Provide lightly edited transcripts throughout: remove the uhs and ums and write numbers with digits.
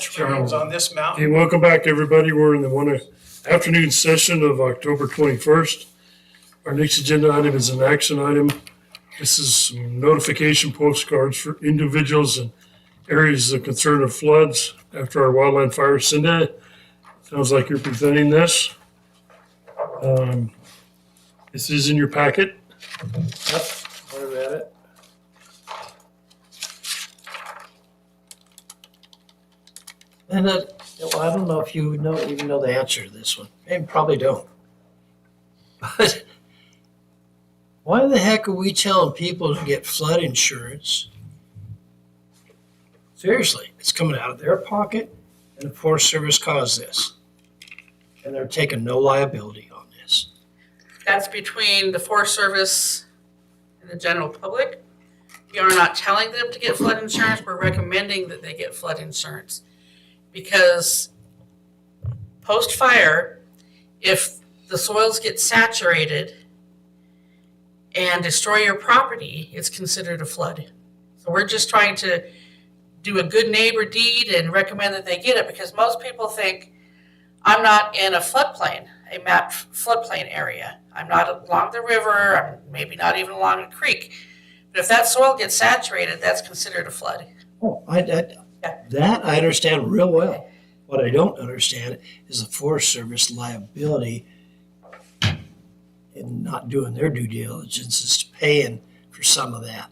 trails on this Hey, mountain. welcome back, everybody. We're in the afternoon session of October 21st. Our next agenda item is an action item. This is some notification postcards for individuals in areas of concern of floods after our wildland fire. Cindy, sounds like you're presenting this. This is in your packet. Yep, what about it? And well, I don't know if you even know the answer to this one. Maybe probably don't. But why the heck are we telling people to get flood insurance? Seriously, it's coming out of their pocket, and the Forest Service caused this. And they're taking no liability on this. That's between the Forest Service and the general public. We are not telling them to get flood insurance, we're recommending that they get flood insurance. Because post-fire, if the soils get saturated and destroy your property, it's considered a flood. So we're just trying to do a good neighbor deed and recommend that they get it, because most people think, I'm not in a floodplain, a mapped floodplain area. I'm not along the river, I'm maybe not even along a creek. But if that soil gets saturated, that's considered a flood. Oh, that I understand real well. What I don't understand is the Forest Service liability in not doing their due diligence, is paying for some of that.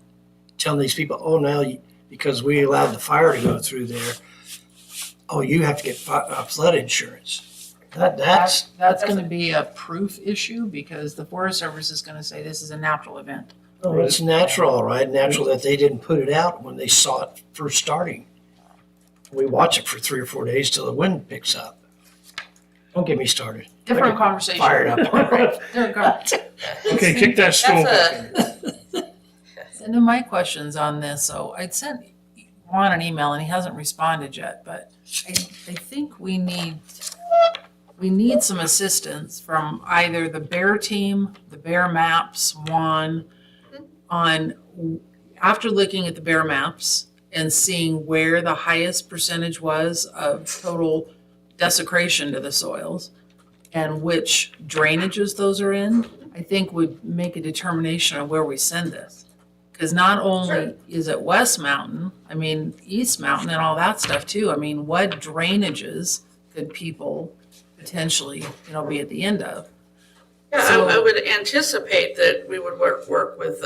Telling these people, oh, now because we allowed the fire to go through there, oh, you have to get flood insurance. That's going to be a proof issue, because the Forest Service is going to say this is a natural event. oh, it's natural, all right? Natural that they didn't put it out when they saw it first starting. We watch it for 3 or 4 days till the wind picks up. Don't get me started. Different conversation. Fired up. Different conversation. Okay, kick that stool That's back in. And then my questions on this, so I'd sent Juan an email and he hasn't responded yet, but I think we need some assistance from either the Bear team, the Bear Maps, Juan, on, after looking at the Bear Maps and seeing where the highest percentage was of total desecration to the soils and which drainages those are in, I think would make a determination of where we send this. Because not only is it West Mountain, I mean, East Mountain and all that stuff too. I mean, what drainages could people potentially, be at the end of? Yeah, So- I would anticipate that we would work with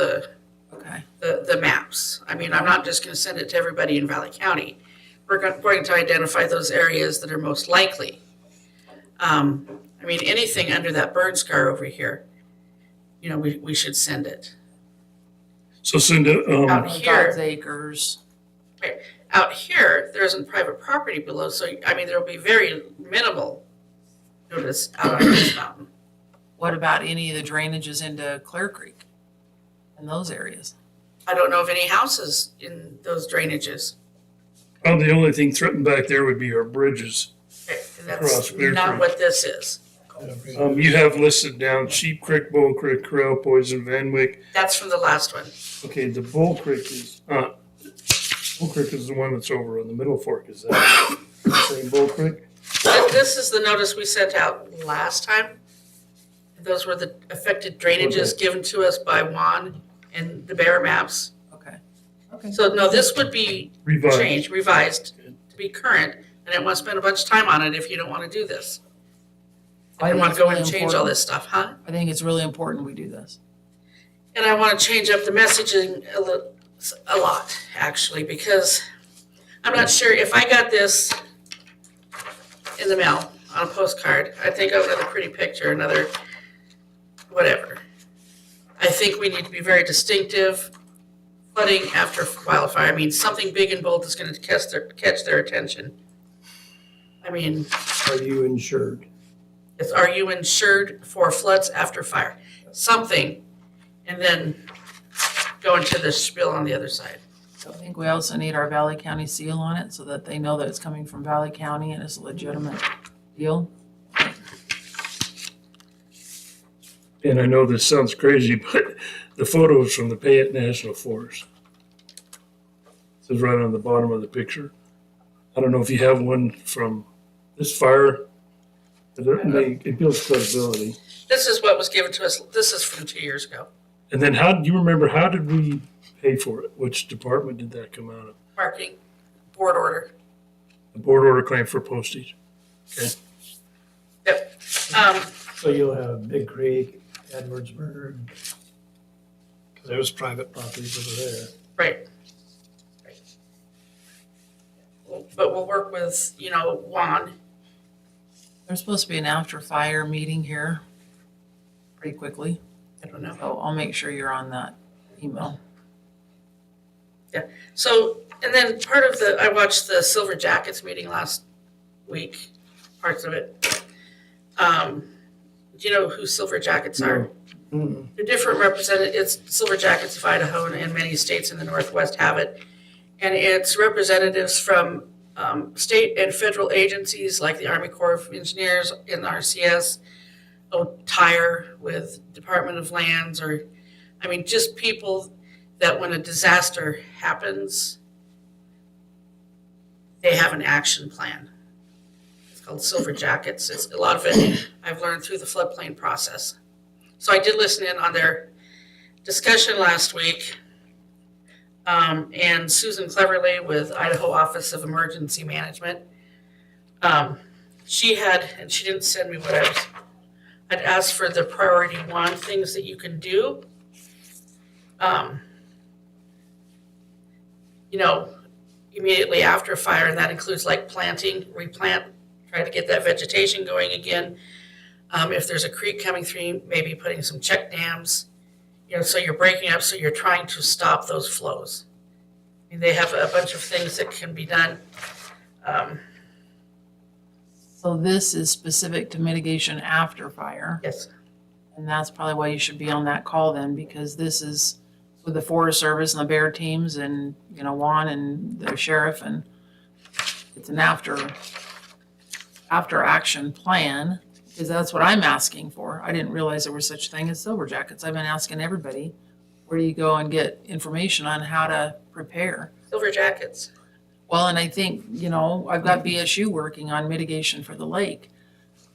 Okay. the maps. I mean, I'm not just gonna send it to everybody in Valley County. We're going to identify those areas that are most likely. I mean, anything under that burn scar over here, we should send it. So Cindy, Out God's here, Acres. there isn't private property below, so, I mean, there'll be very minimal notice out on this mountain. What about any of the drainages into Clear Creek and those areas? I don't know of any houses in those drainages. the only thing threatened back there would be our bridges. That's Across Clear not Creek. what this is. You have listed down Sheep Creek, Bull Creek, Corral, Poison, Van Wyck. That's from the last one. Okay, the Bull Creek is the one that's over on the Middle Fork. Is that the same Bull Creek? This is the notice we sent out last time. Those were the affected drainages given to us by Juan and the Bear Maps. Okay. Okay. So no, this would be Revised. changed, revised to be current, and I don't want to spend a bunch of time on it if you don't want to do this. I don't want to go in and change all this stuff, huh? I think it's really important we do this. And I want to change up the messaging a lot, actually, because I'm not sure if I got this in the mail on a postcard, I think of another pretty picture, another whatever. I think we need to be very distinctive. Flooding after wildfire, I mean, something big and bold is going to catch their attention. I mean, Are you insured? are you insured for floods after fire? Something, and then go into the spiel on the other side. So I think we also need our Valley County seal on it so that they know that it's coming from Valley County and it's a legitimate deal. And I know this sounds crazy, but the photo is from the Payette National Forest. It says right on the bottom of the picture. I don't know if you have one from this fire. It builds credibility. This is what was given to us. This is from 2 years ago. And then how, do you remember, how did we pay for it? Which department did that come out of? Marketing board order. The board order claim for postage. Okay. Yep. So you'll have Big Creek, Edwardsburg, because there's private properties over there. Right. But we'll work with, Juan. There's supposed to be an after fire meeting here pretty quickly. I don't know. So I'll make sure you're on that email. So, and then I watched the Silver Jackets meeting last week, parts of it. Do you know who Silver Jackets are? Mm-mm. They're different representatives. It's Silver Jackets of Idaho and many states in the Northwest have it. And it's representatives from state and federal agencies like the Army Corps of Engineers and RCS, Tire with Department of Lands, just people that when a disaster happens, they have an action plan. It's called Silver Jackets. It's a lot of it I've learned through the floodplain process. So I did listen in on their discussion last week. And Susan Cleverly with Idaho Office of Emergency Management. She didn't send me what I'd asked for the priority 1 things that you can do. Immediately after a fire, and that includes like planting, replant, try to get that vegetation going again. If there's a creek coming through, maybe putting some check dams, so you're breaking up, so you're trying to stop those flows. They have a bunch of things that can be done. So this is specific to mitigation after fire. Yes, And that's probably why you should be on that call then, because this is with the Forest Service and the bear teams and, Juan and the sheriff, and it's an after action plan, because that's what I'm asking for. I didn't realize there was such a thing as Silver Jackets. I've been asking everybody, where do you go and get information on how to prepare? Silver Jackets. Well, and I think, I've got BSU working on mitigation for the lake,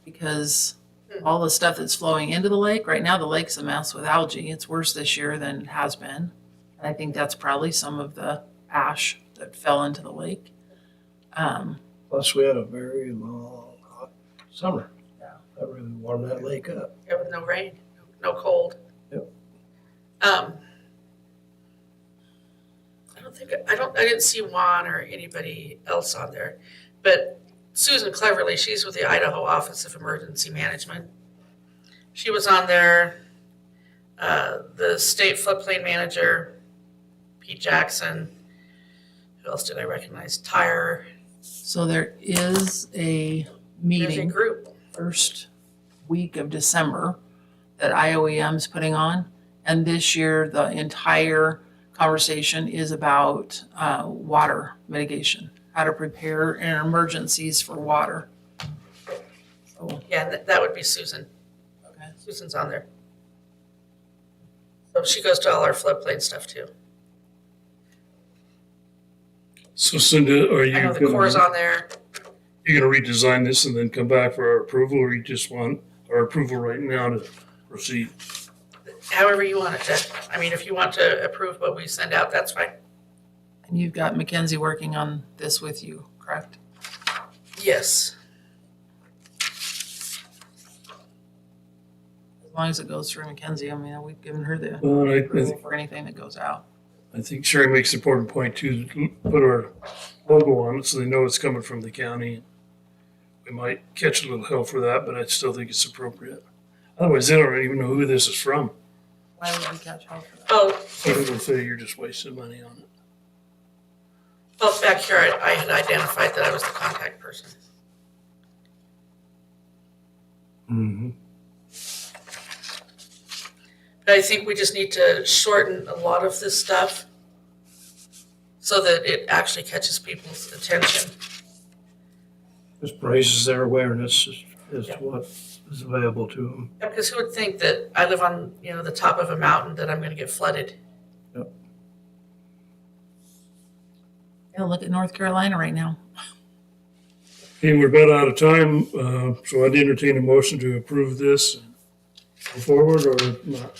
because all the stuff that's flowing into the lake, right now the lake's a mess with algae. It's worse this year than it has been. And I think that's probably some of the ash that fell into the lake. Plus, we had a very long, hot summer. Yeah. That really warmed that lake up. Yeah, with no rain, no cold. Yep. I didn't see Juan or anybody else on there, but Susan Cleverly, she's with the Idaho Office of Emergency Management. She was on there. The state floodplain manager, Pete Jackson. Who else did I recognize? Tire. So there is a There's a meeting group. first week of December that IOEM's putting on. And this year, the entire conversation is about water mitigation, how to prepare in emergencies for water. So, Yeah, that would be Susan. okay. Susan's on there. So she goes to all our floodplain stuff too. So Cindy, are you I know the Corps on there. you gonna redesign this and then come back for our approval, or you just want our approval right now to proceed? However you want it to. If you want to approve what we send out, that's fine. And you've got Mackenzie working on this with you, correct? Yes. As long as it goes through Mackenzie, we've given her the Well, approval for anything that goes out. I think Sherry makes an important point too, to put our logo on it so they know it's coming from the county. We might catch a little hell for that, but I still think it's appropriate. Otherwise, they don't even know who this is from. Why would we catch hell for that? Oh, So they'll say you're just wasting money on it. well, back here, I had identified that I was the contact person. Mm-hmm. But I think we just need to shorten a lot of this stuff so that it actually catches people's attention. Just raises their awareness as to what is available to them. Yeah, because who would think that I live on, the top of a mountain that I'm going to get flooded? Yeah, look at North Carolina right now. Okay, we're about out of time, so I'd entertain a motion to approve this. Go forward or not?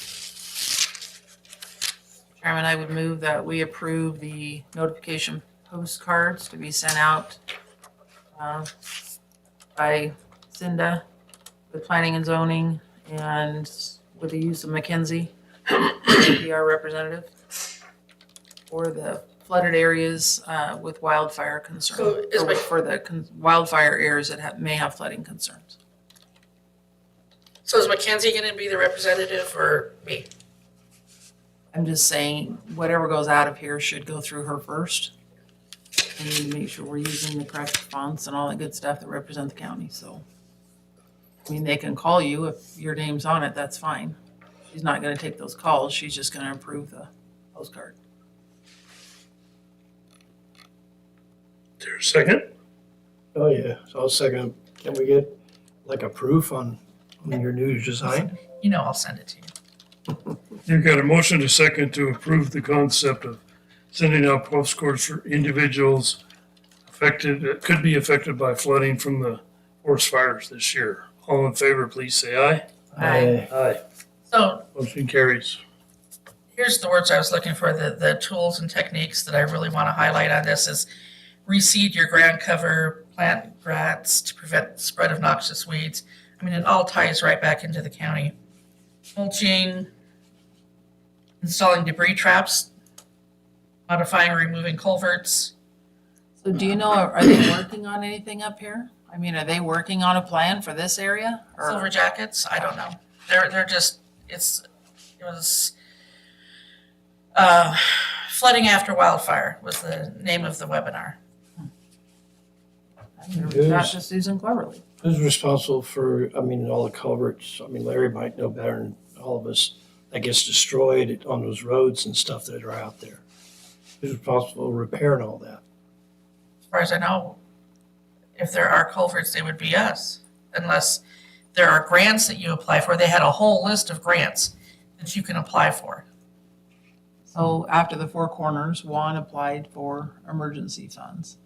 Chairman, I would move that we approve the notification postcards to be sent out by Cinda, with planning and zoning, and with the use of Mackenzie, PR representative, for the flooded areas with wildfire concern. So is or my- for the wildfire areas that may have flooding concerns. So is Mackenzie gonna be the representative or me? I'm just saying, whatever goes out of here should go through her first. We need to make sure we're using the correct fonts and all that good stuff that represent the county, so. I mean, they can call you if your name's on it, that's fine. She's not gonna take those calls, she's just gonna approve the postcard. Is there a second? Oh, yeah, so I'll second. Can we get like a proof on your new design? You know I'll send it to you. You've got a motion to second to approve the concept of sending out postcards for individuals affected, could be affected by flooding from the forest fires this year. All in favor, please say aye. Aye. Aye. So Motion carries. here's the words I was looking for, the tools and techniques that I really want to highlight on this is reseed your ground cover, plant grass to prevent the spread of noxious weeds. I mean, it all ties right back into the county. Mulching, installing debris traps, modifying or removing culverts. So do you know, are they working on anything up here? I mean, are they working on a plan for this area? or- Silver jackets, I don't know. They're just, it was flooding after wildfire was the name of the webinar. I'm gonna reach out to Susan Cleverly. Who's responsible for, all the culverts? Larry might know better than all of us. That gets destroyed on those roads and stuff that are out there. Who's responsible for repairing all that? As far as I know, if there are culverts, they would be us, unless there are grants that you apply for. They had a whole list of grants that you can apply for. So after the Four Corners, Juan applied for emergency funds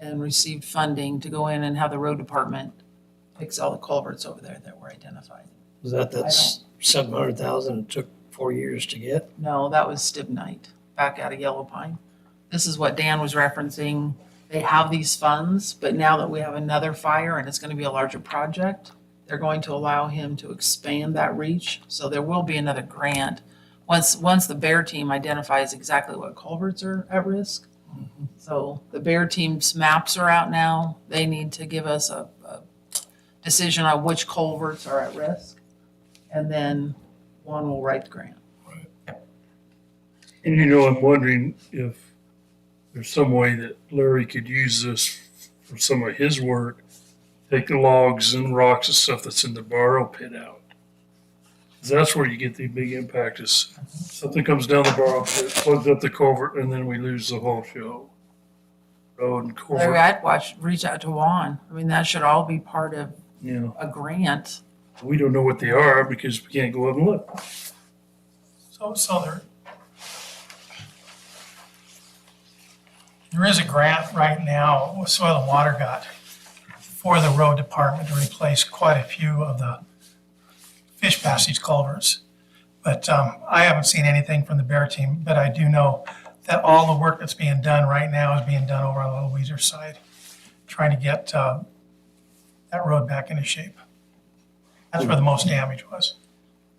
and received funding to go in and have the road department fix all the culverts over there that were identified. Was that's 700,000 it took 4 years to get? No, that was Stibnite, back out of Yellow Pine. This is what Dan was referencing. They have these funds, but now that we have another fire and it's gonna be a larger project, they're going to allow him to expand that reach. So there will be another grant. Once the Bear team identifies exactly what culverts are at risk. So the Bear team's maps are out now. They need to give us a decision on which culverts are at risk. And then Juan will write the grant. And I'm wondering if there's some way that Larry could use this for some of his work, take the logs and rocks and stuff that's in the borrow pit out. 'Cause that's where you get the big impact is something comes down the borrow pit, plugs up the culvert, and then we lose the whole show. Road and Larry, culvert, I'd reach out to Juan. I mean, that should all be part of a grant. we don't know what they are because we can't go up and look. So there is a grant right now with Soil and Water got for the road department to replace quite a few of the fish passage culverts. But I haven't seen anything from the Bear team, but I do know that all the work that's being done right now is being done over on Little Weezer side, trying to get that road back into shape. That's where the most damage was.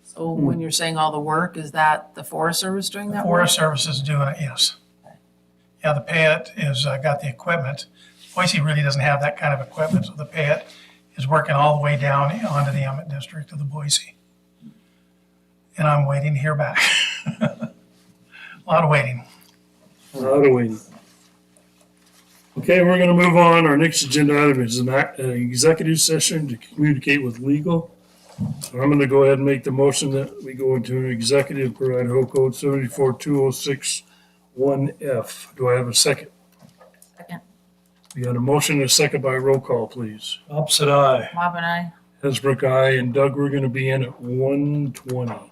So when you're saying all the work, is that the Forest Service doing The that work? Forest Service is doing it, yes. Yeah, the Payette is, got the equipment. Boise really doesn't have that kind of equipment, so the Payette is working all the way down onto the Emmett district of the Boise. And I'm waiting to hear back. A lot of waiting. Out of waiting. Okay, we're gonna move on. Our next agenda item is an executive session to communicate with legal. So I'm gonna go ahead and make the motion that we go into an executive per Idaho Code 742061F. Do I have a second? Second. We got a motion and a second by roll call, please. Opposite eye. Bob and I. Hesbrook, aye, and Doug, we're gonna be in at 1:20.